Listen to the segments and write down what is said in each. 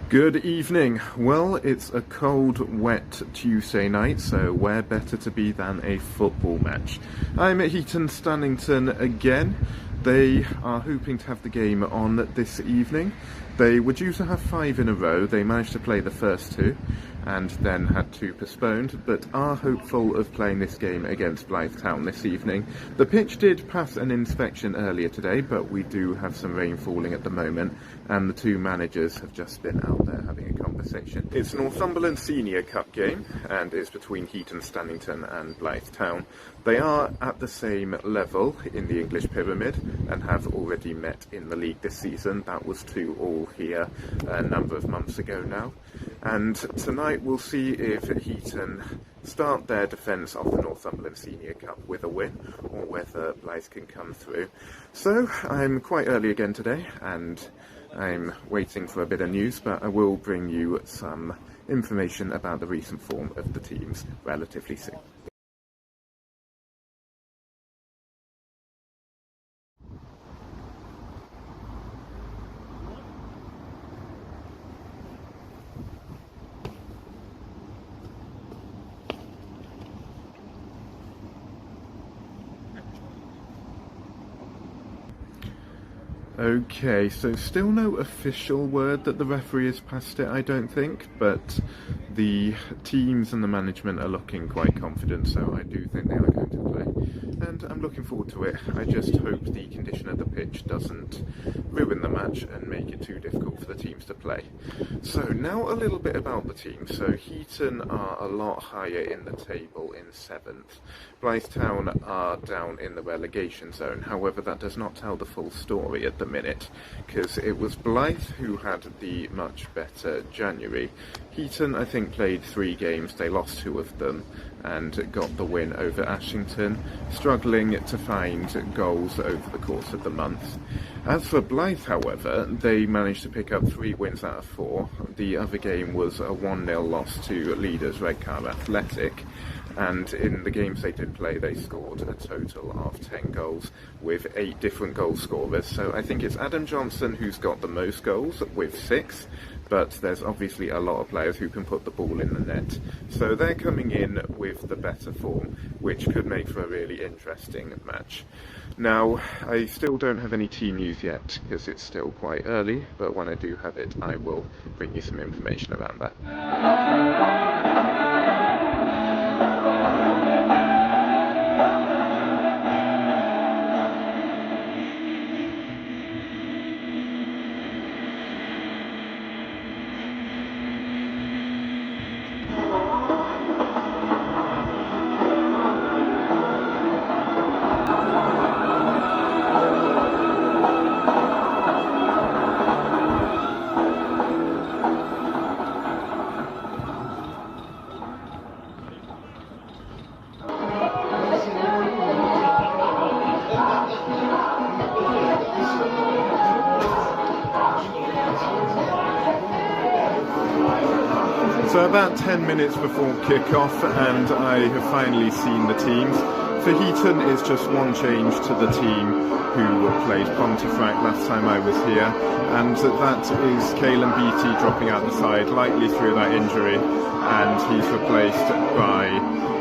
Good evening. Well, it's a cold, wet Tuesday night, so where better to be than a football match? I'm at Heaton Stannington again. They are hoping to have the game on this evening. They were due to have 5 in a row. They managed to play the first 2 and then had 2 postponed, but are hopeful of playing this game against Blyth Town this evening. The pitch did pass an inspection earlier today, but we do have some rain falling at the moment, and the 2 managers have just been out there having a conversation. It's Northumberland Senior Cup game, and it's between Heaton Stannington and Blyth Town. They are at the same level in the English pyramid and have already met in the league this season. That was 2-2 here a number of months ago now. And tonight we'll see if Heaton start their defence of the Northumberland Senior Cup with a win, or whether Blyth can come through. So I'm quite early again today, and I'm waiting for a bit of news, but I will bring you some information about the recent form of the teams relatively soon. Okay, so still no official word that the referee has passed it, I don't think, but the teams and the management are looking quite confident, so I do think they are going to play, and I'm looking forward to it. I just hope the condition of the pitch doesn't ruin the match and make it too difficult for the teams to play. So now a little bit about the team. So Heaton are a lot higher in the table in 7th. Blyth Town are down in the relegation zone. However, that does not tell the full story at the minute, because it was Blyth who had the much better January. Heaton, I think, played 3 games. They lost 2 of them and got the win over Ashington, struggling to find goals over the course of the month. As for Blyth, however, they managed to pick up 3 wins out of 4. The other game was a 1-0 loss to leaders Redcar Athletic, and in the games they did play, they scored a total of 10 goals with 8 different goal scorers. So I think it's Adam Johnson who's got the most goals with 6, but there's obviously a lot of players who can put the ball in the net. So they're coming in with the better form, which could make for a really interesting match. Now, I still don't have any team news yet, because it's still quite early, but when I do have it, I will bring you some information around that. So about 10 minutes before kick-off, and I have finally seen the teams. For Heaton, it's just one change to the team who played Pontefract last time I was here, and that is Caelan Beattie dropping out the side, likely through that injury, and he's replaced by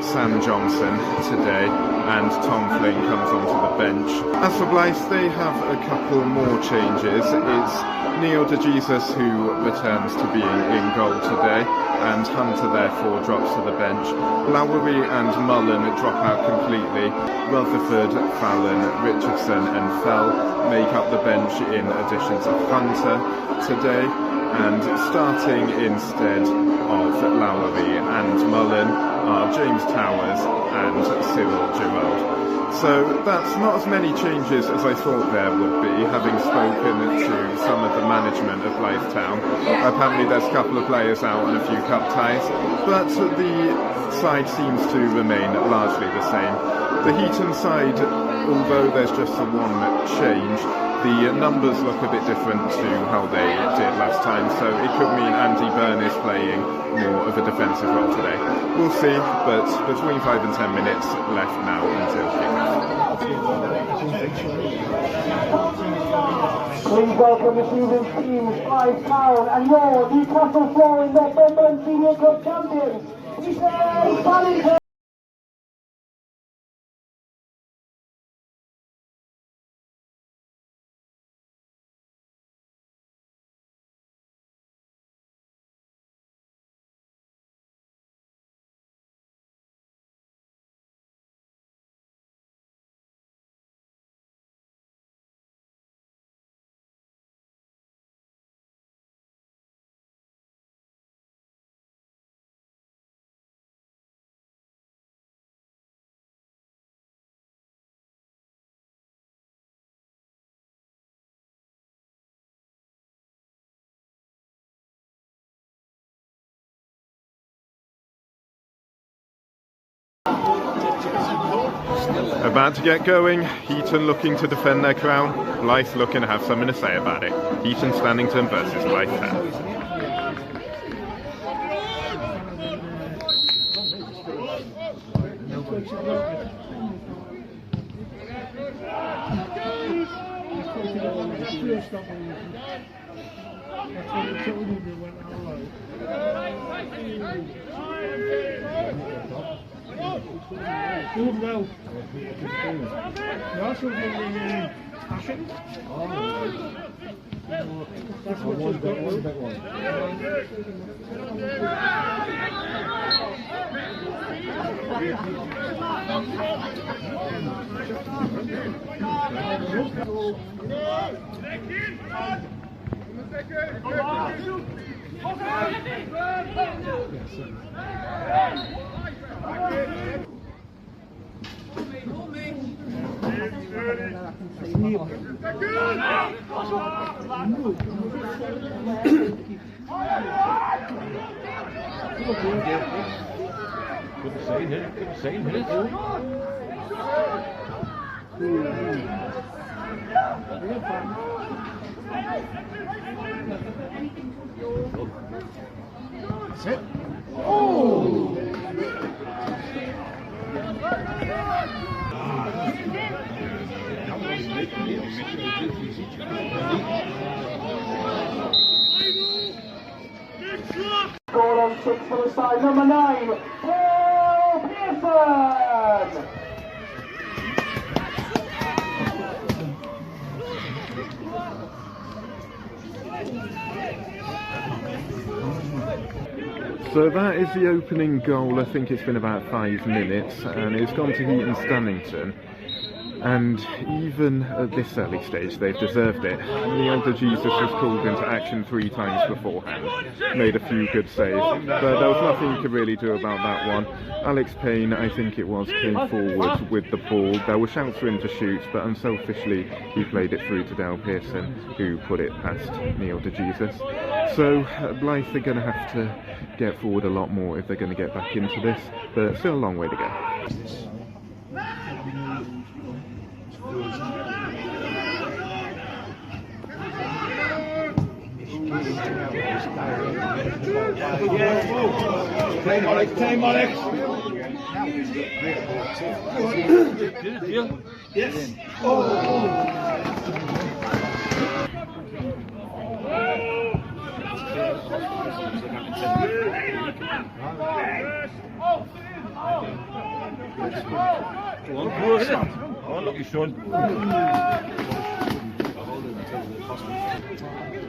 Sam Johnson today, and Tom Flynn comes onto the bench. As for Blyth, they have a couple more changes. It's Neil De Jesus who returns to being in goal today, and Hunter therefore drops to the bench. Lowery and Mullen drop out completely. Rutherford, Fallon, Richardson and Fell make up the bench in addition to Hunter today, and starting instead of Lowery and Mullen are James Towers and Cyril Giroud. So that's not as many changes as I thought there would be, having spoken to some of the management of Blyth Town. Apparently there's a couple of players out on a few cup ties, but the side seems to remain largely the same. The Heaton side, although there's just the one change, the numbers look a bit different to how they did last time, so it could mean Andy Byrne is playing more of a defensive role today. We'll see, but between 5 and 10 minutes left now until kick-off. Please welcome this evening's teams, Blyth Town and your Newcastle Flooring Northumberland Senior Cup champions, Heaton Stannington. About to get going, Heaton looking to defend their crown, Blyth looking to have something to say about it. Heaton Stannington versus Blyth Town. That's it. Oh! Goal on 6 for the side, number 9, Pearson! So that is the opening goal. I think it's been about 5 minutes and it's gone to Heaton Stannington, and even at this early stage they've deserved it. Neil de Jesus was called into action 3 times beforehand, made a few good saves, but there was nothing you could really do about that one. Alex Payne, I think it was, came forward with the ball. There were shouts for him to shoot, but unselfishly he played it through to Dale Pearson, who put it past Neil de Jesus. So Blyth are going to have to get forward a lot more if they're going to get back into this, but still a long way to go. Time, Alex. Yes.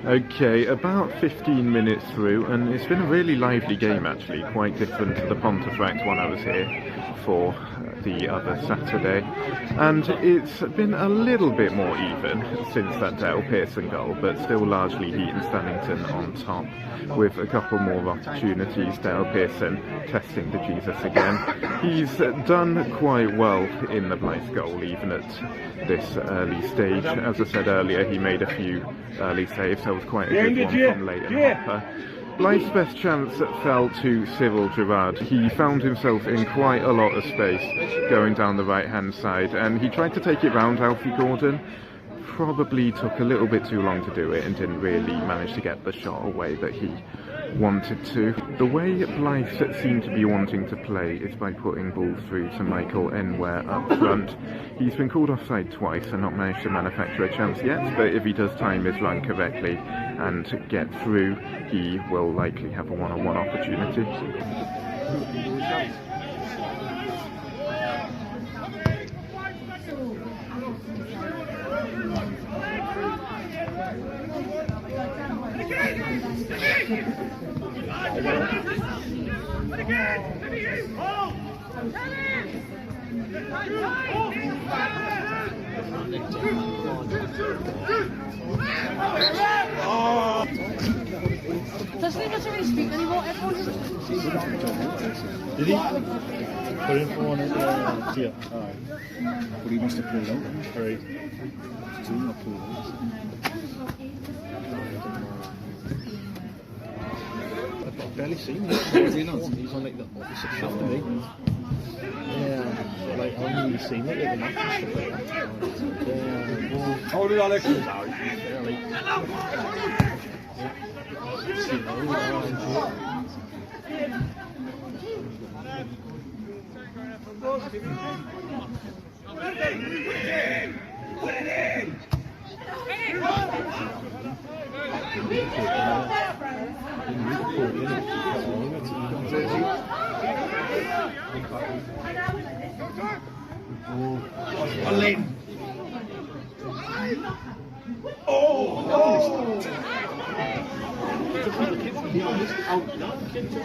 Okay, about 15 minutes through, and it's been a really lively game actually, quite different to the Pontefract one I was here for the other Saturday, and it's been a little bit more even since that Dale Pearson goal, but still largely Heaton Stannington on top, with a couple more opportunities. Dale Pearson testing the Jesus again. He's done quite well in the Blyth goal, even at this early stage. As I said earlier, he made a few early saves. That was quite a good one from Leighton Hopper. Blyth's best chance fell to Cyril Gerard. He found himself in quite a lot of space going down the right hand side, and he tried to take it round Alfie Gordon. probably took a little bit too long to do it and didn't really manage to get the shot away that he wanted to. The way Blyth seemed to be wanting to play is by putting ball through to Michael Enware up front. He's been called offside twice and not managed to manufacture a chance yet, but if he does time his run correctly and get through, he will likely have a one-on-one opportunity. Doesn't he really speak anymore? Did he? Put in for one at here. Alright. But he must have pulled out. Right. Two not pulled out. I've barely seen him. He's on like the opposite shift to me. Yeah. Like I've only really seen it at the match and stuff like that. Yeah. Hold it, Alex.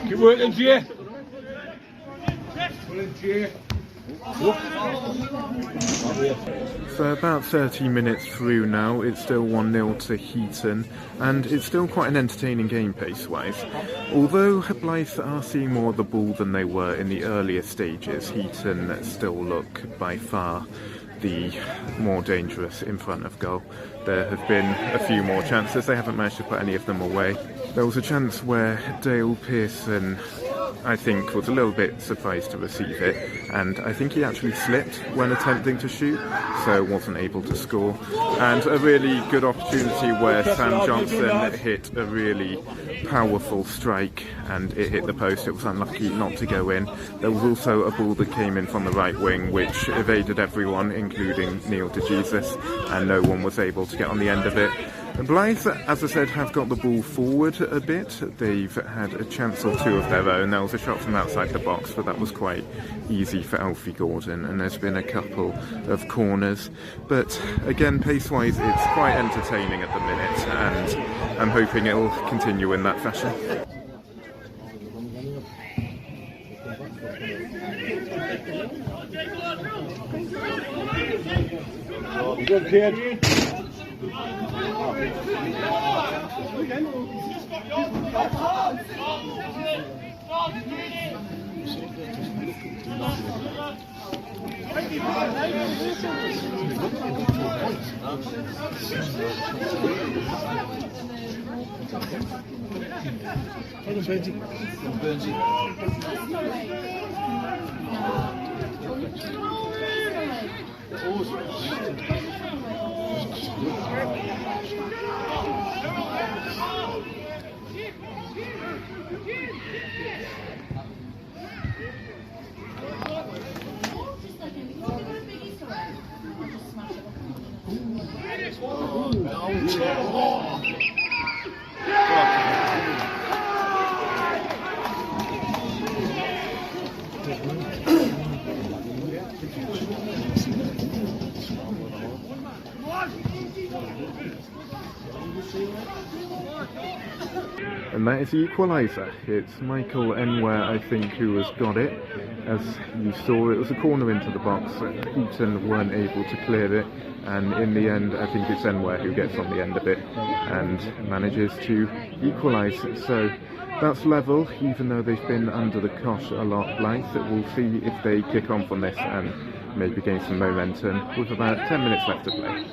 Keep working, Jay. So about 30 minutes through now, it's still 1-0 to Heaton, and it's still quite an entertaining game pace-wise. Although Blyth are seeing more of the ball than they were in the earlier stages, Heaton still look by far the more dangerous in front of goal. There have been a few more chances, they haven't managed to put any of them away. There was a chance where Dale Pearson, I think, was a little bit surprised to receive it, and I think he actually slipped when attempting to shoot, so wasn't able to score. And a really good opportunity where Sam Johnson hit a really powerful strike and it hit the post. It was unlucky not to go in. There was also a ball that came in from the right wing which evaded everyone, including Neil DeJesus, and no one was able to get on the end of it. Blyth, as I said, have got the ball forward a bit. They've had a chance or two of their own. There was a shot from outside the box, but that was quite easy for Alfie Gordon, and there's been a couple of corners. But again, pace-wise, it's quite entertaining at the minute, and I'm hoping it'll continue in that fashion. Good kid. And that is the equaliser. It's Michael Enware, I think, who has got it. As you saw, it was a corner into the box. Heaton weren't able to clear it, and in the end, I think it's Enware who gets on the end of it and manages to equalise. So that's level, even though they've been under the cosh a lot, Blyth. We'll see if they kick on from this and maybe gain some momentum with about 10 minutes left to play.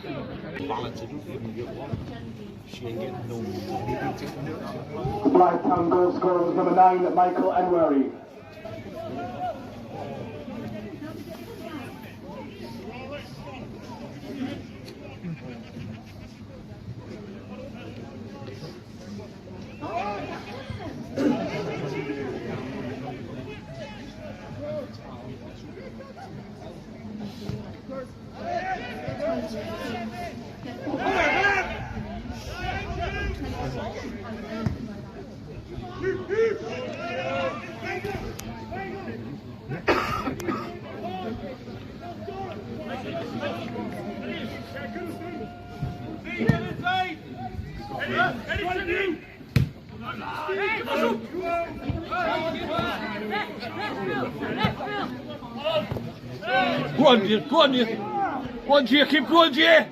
Blyth Town goal scorer was number 9, Michael Enware. Go on, dear. Go on, dear. Go on, dear. Keep going, dear.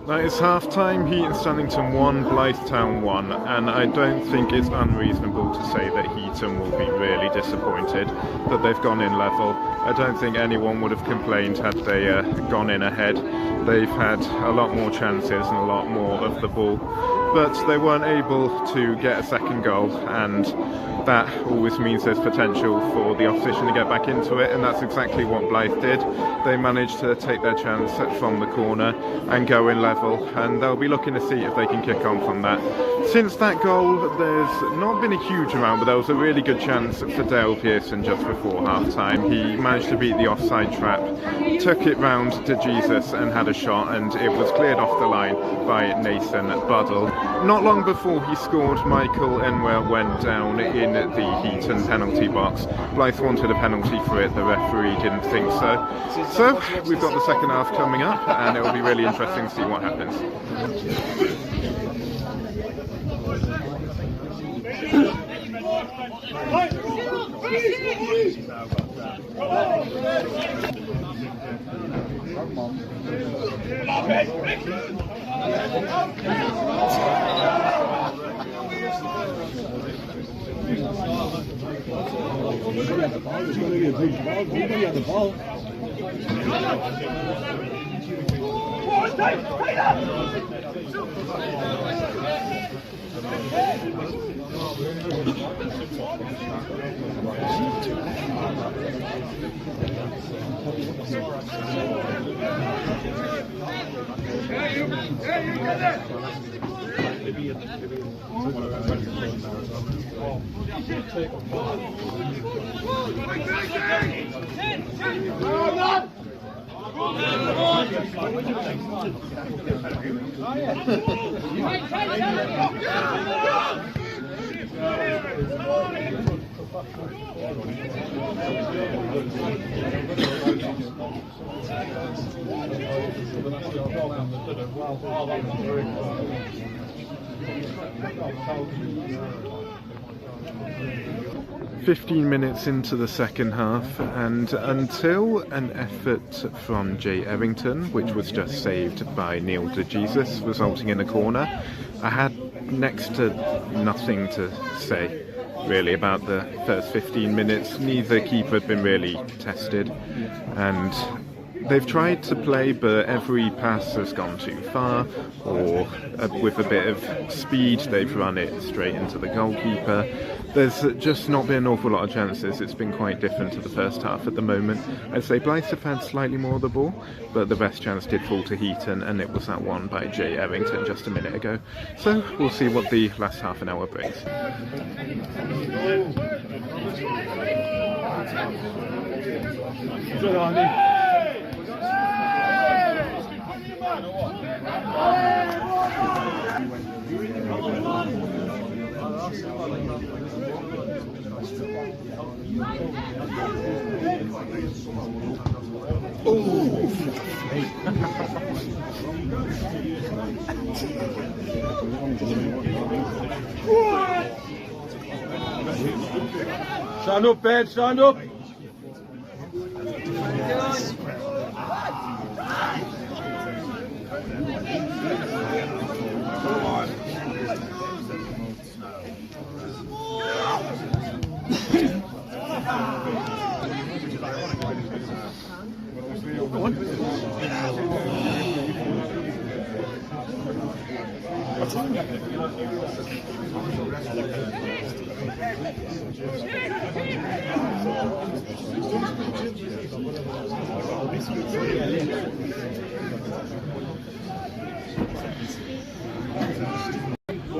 That is half time. Heaton Stannington 1, Blyth Town 1, and I don't think it's unreasonable to say that Heaton will be really disappointed that they've gone in level. I don't think anyone would have complained had they gone in ahead. They've had a lot more chances and a lot more of the ball, but they weren't able to get a second goal, and that always means there's potential for the opposition to get back into it, and that's exactly what Blyth did. They managed to take their chance from the corner and go in level, and they'll be looking to see if they can kick on from that. Since that goal, there's not been a huge amount, but there was a really good chance for Dale Pearson just before half-time. He managed to beat the offside trap, took it round to Jesus and had a shot, and it was cleared off the line by Nathan Buddle. Not long before he scored, Michael Enwell went down in the Heaton penalty box. Blyth wanted a penalty for it, the referee didn't think so. So we've got the second half coming up, and it will be really interesting to see what happens. "15 minutes into the second half, and until an effort from Jay Errington, which was just saved by Neil DeJesus, resulting in a corner, I had next to nothing to say really about the first 15 minutes. Neither keeper had been really tested, and they've tried to play, but every pass has gone too far, or with a bit of speed they've run it straight into the goalkeeper. There's just not been an awful lot of chances. It's been quite different to the first half at the moment. I'd say Blyth have had slightly more of the ball, but the best chance did fall to Heaton, and it was that one by Jay Errington just a minute ago. So we'll see what the last half an hour brings. Good on you. Stand up, Ben, stand up.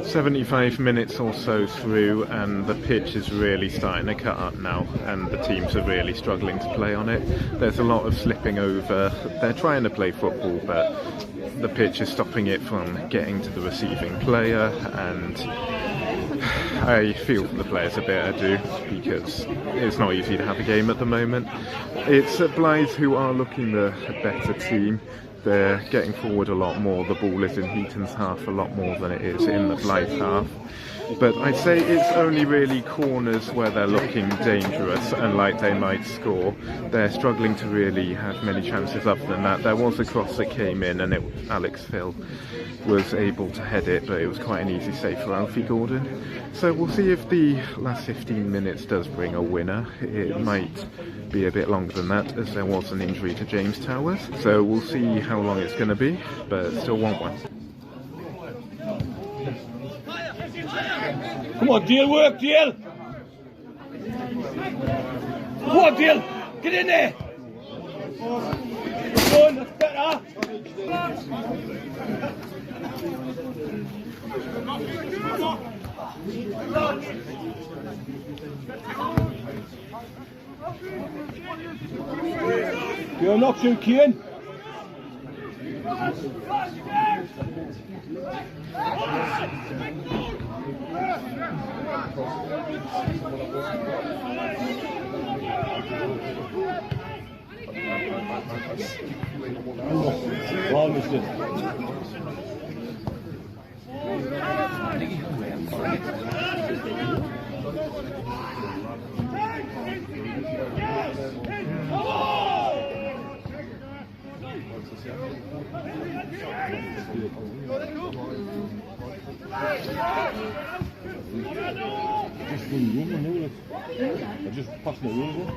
"75 minutes or so through, and the pitch is really starting to cut up now, and the teams are really struggling to play on it. There's a lot of slipping over. They're trying to play football, but the pitch is stopping it from getting to the receiving player, and I feel for the players a bit, I do, because it's not easy to have a game at the moment. It's Blyth who are looking the better team. They're getting forward a lot more. The ball is in Heaton's half a lot more than it is in the Blyth half. But I'd say it's only really corners where they're looking dangerous and like they might score. They're struggling to really have many chances other than that. There was a cross that came in, and Alex Phil was able to head it, but it was quite an easy save for Alfie Gordon. So we'll see if the last 15 minutes does bring a winner. It might be a bit longer than that, as there was an injury to James Towers. So we'll see how long it's going to be, but still 1-1. Come on, Dale, work, Dale! Come on, Dale! Get in there! Come on, that's better! You're not too keen. Well, mister. Just for the room, I know it. I just passed my room.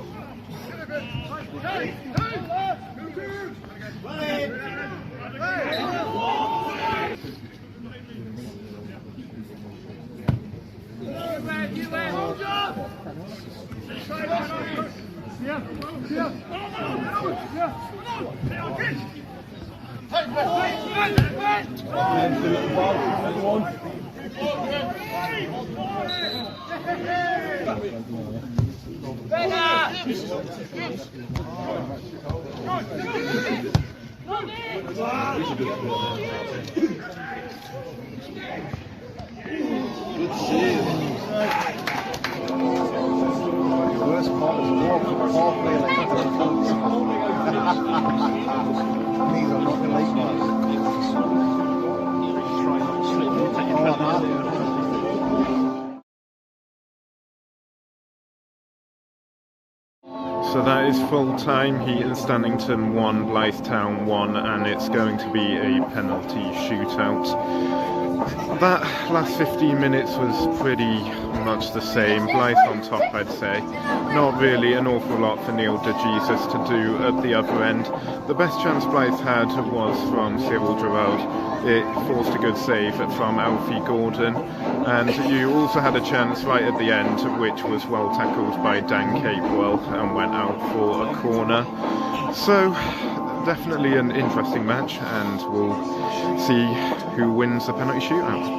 So that is full time. Heaton Stannington 1, Blyth Town 1, and it's going to be a penalty shootout. That last 15 minutes was pretty much the same. Blyth on top, I'd say. Not really an awful lot for Neil de Jesus to do at the other end. The best chance Blyth had was from Cyril Gerald. It forced a good save from Alfie Gordon, and you also had a chance right at the end, which was well tackled by Dan Capewell and went out for a corner. So definitely an interesting match, and we'll see who wins the penalty shootout.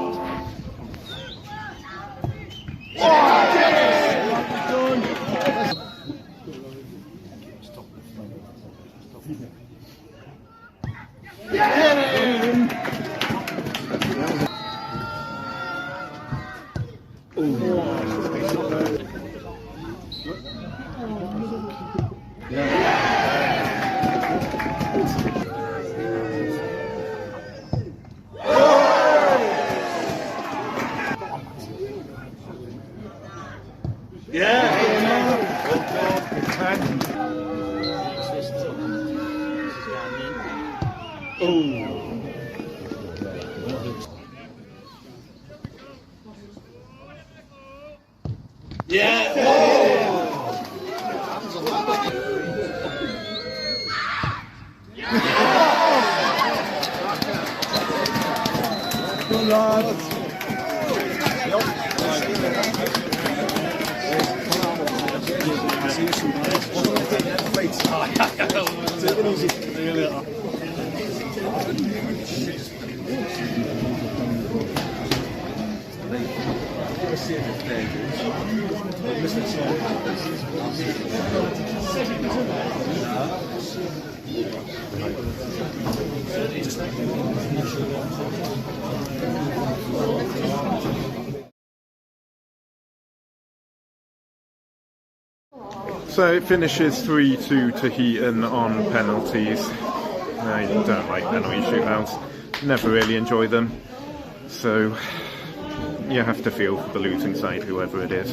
See you later. So it finishes 3-2 to Heaton on penalties. I don't like penalty shootouts, never really enjoy them, so you have to feel for the losing side, whoever it is.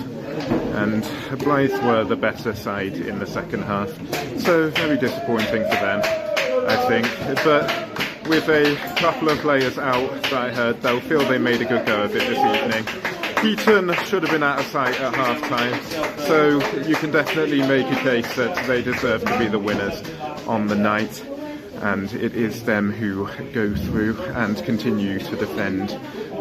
And Blyth were the better side in the second half, so very disappointing for them, I think. But with a couple of players out that I heard, they'll feel they made a good go of it this evening. Heaton should have been out of sight at half time, so you can definitely make a case that they deserve to be the winners on the night, and it is them who go through and continue to defend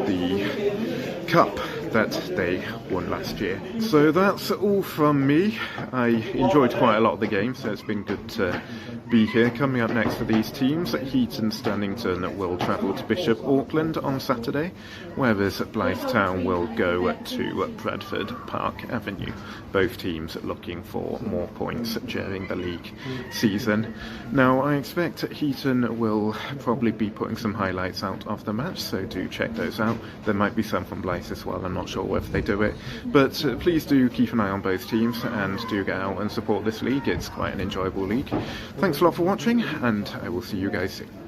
the cup that they won last year. So that's all from me. I enjoyed quite a lot of the game, so it's been good to be here. Coming up next for these teams, Heaton Stannington will travel to Bishop Auckland on Saturday, whereas Blyth Town will go to Bradford Park Avenue. Both teams looking for more points during the league season. Now, I expect Heaton will probably be putting some highlights out of the match, so do check those out. There might be some from Blyth as well, I'm not sure whether they do it, but please do keep an eye on both teams and do get out and support this league. It's quite an enjoyable league. Thanks a lot for watching, and I will see you guys soon.